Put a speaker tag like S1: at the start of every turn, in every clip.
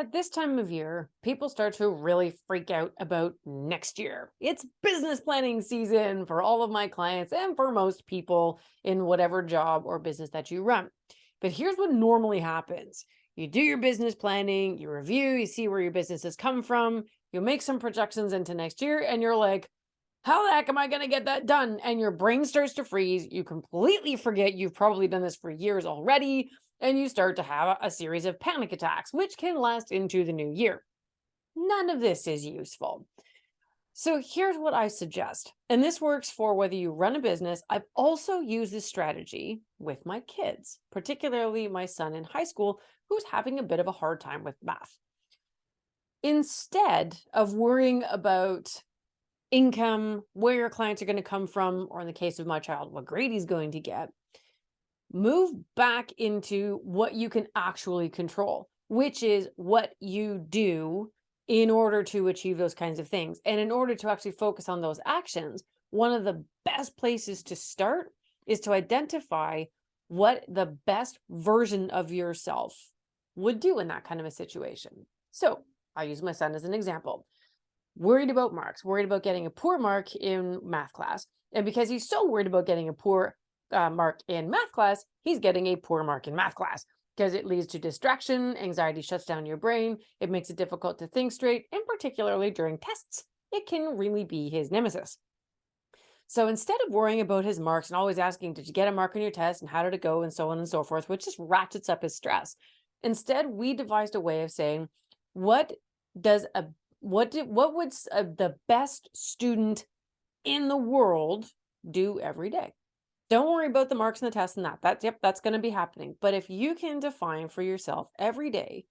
S1: At this time of year, people start to really freak out about next year. It's business planning season for all of my clients and for most people in whatever job or business that you run. But here's what normally happens: you do your business planning, you review, you see where your business has come from, you make some projections into next year, and you're like, how the heck am I going to get that done? And your brain starts to freeze. You completely forget you've probably done this for years already. And you start to have a series of panic attacks, which can last into the new year. None of this is useful. So here's what I suggest. And this works for whether you run a business. I've also used this strategy with my kids, particularly my son in high school, who's having a bit of a hard time with math. Instead of worrying about income, where your clients are going to come from, or in the case of my child, what grade he's going to get, move back into what you can actually control, which is what you do in order to achieve those kinds of things. And in order to actually focus on those actions, one of the best places to start is to identify what the best version of yourself would do in that kind of a situation. So I use my son as an example. Worried about marks, worried about getting a poor mark in math class. And because he's so worried about getting a poor mark in math class, he's getting a poor mark in math class because it leads to distraction. Anxiety shuts down your brain. It makes it difficult to think straight. And particularly during tests, it can really be his nemesis. So instead of worrying about his marks and always asking, did you get a mark on your test and how did it go and so on and so forth, which just ratchets up his stress. Instead, we devised a way of saying, what does a what would the best student in the world do every day? Don't worry about the marks and the tests and that's going to be happening. But if you can define for yourself every day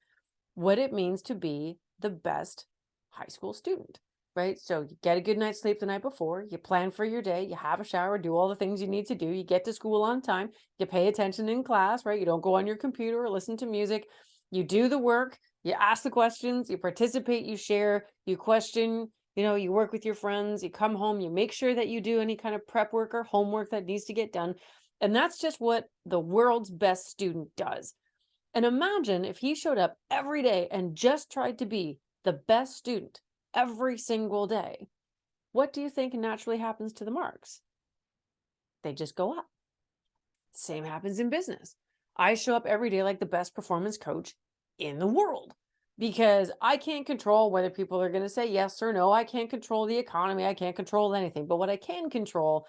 S1: what it means to be the best high school student, right? So you get a good night's sleep the night before, you plan for your day, you have a shower, do all the things you need to do, you get to school on time, you pay attention in class, right? You don't go on your computer or listen to music, you do the work, you ask the questions, you participate, you share, you question, you work with your friends, you come home, you make sure that you do any kind of prep work or homework that needs to get done. And that's just what the world's best student does. And imagine if he showed up every day and just tried to be the best student every single day. What do you think naturally happens to the marks? They just go up. Same happens in business. I show up every day like the best performance coach in the world because I can't control whether people are going to say yes or no. I can't control the economy. I can't control anything. But what I can control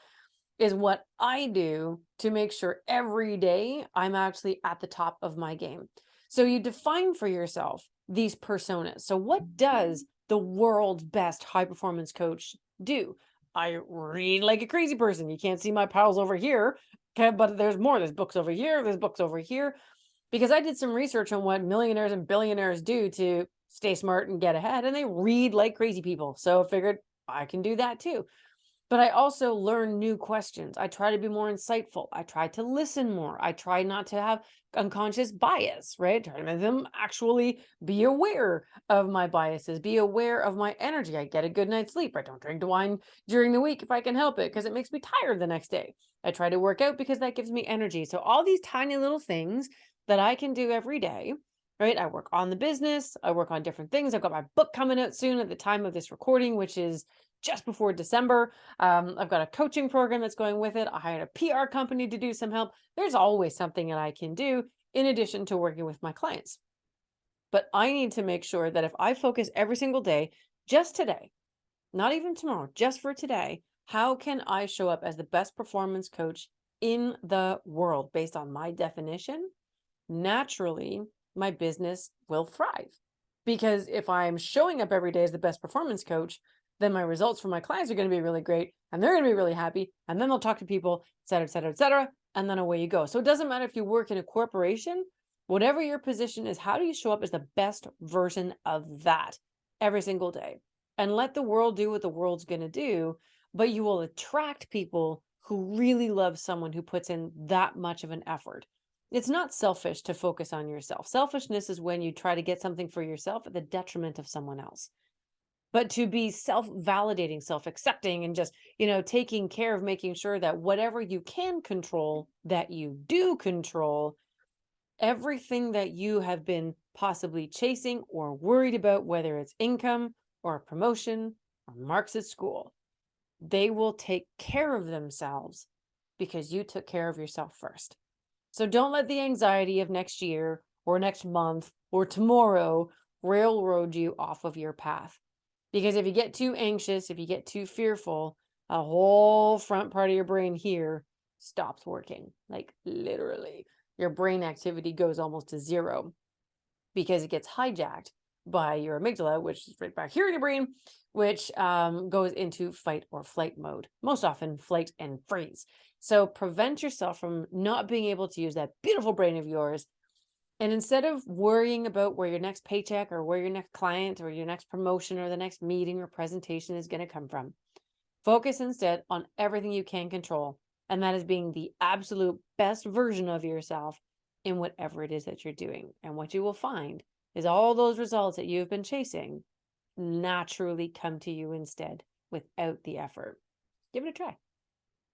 S1: is what I do to make sure every day I'm actually at the top of my game. So you define for yourself these personas. So what does the world's best high performance coach do? I read like a crazy person. You can't see my piles over here, okay, but there's more. There's books over here. There's books over here. Because I did some research on what millionaires and billionaires do to stay smart and get ahead, and they read like crazy people. So I figured I can do that too. But I also learn new questions. I try to be more insightful. I try to listen more. I try not to have unconscious bias, right? Try to make them actually be aware of my biases, be aware of my energy. I get a good night's sleep. I don't drink wine during the week if I can help it because it makes me tired the next day. I try to work out because that gives me energy. So all these tiny little things that I can do every day, right? I work on the business. I work on different things. I've got my book coming out soon at the time of this recording, which is just before December. I've got a coaching program that's going with it. I hired a PR company to do some help. There's always something that I can do in addition to working with my clients. But I need to make sure that if I focus every single day, just today, not even tomorrow, just for today, how can I show up as the best performance coach in the world based on my definition? Naturally, my business will thrive. Because if I'm showing up every day as the best performance coach, then my results for my clients are going to be really great and they're going to be really happy. And then they'll talk to people, et cetera, et cetera, et cetera. And then away you go. So it doesn't matter if you work in a corporation, whatever your position is, how do you show up as the best version of that every single day? And let the world do what the world's going to do, but you will attract people who really love someone who puts in that much of an effort. It's not selfish to focus on yourself. Selfishness is when you try to get something for yourself at the detriment of someone else. But to be self-validating, self-accepting, and just, taking care of making sure that whatever you can control, that you do control, everything that you have been possibly chasing or worried about, whether it's income or a promotion or marks at school, they will take care of themselves because you took care of yourself first. So don't let the anxiety of next year or next month or tomorrow railroad you off of your path. Because if you get too anxious, if you get too fearful, a whole front part of your brain here stops working. Like literally, your brain activity goes almost to zero because it gets hijacked by your amygdala, which is right back here in your brain, which goes into fight or flight mode, most often flight and freeze. So prevent yourself from not being able to use that beautiful brain of yours. And instead of worrying about where your next paycheck or where your next client or your next promotion or the next meeting or presentation is going to come from, focus instead on everything you can control. And that is being the absolute best version of yourself in whatever it is that you're doing. And what you will find is all those results that you've been chasing naturally come to you instead without the effort. Give it a try.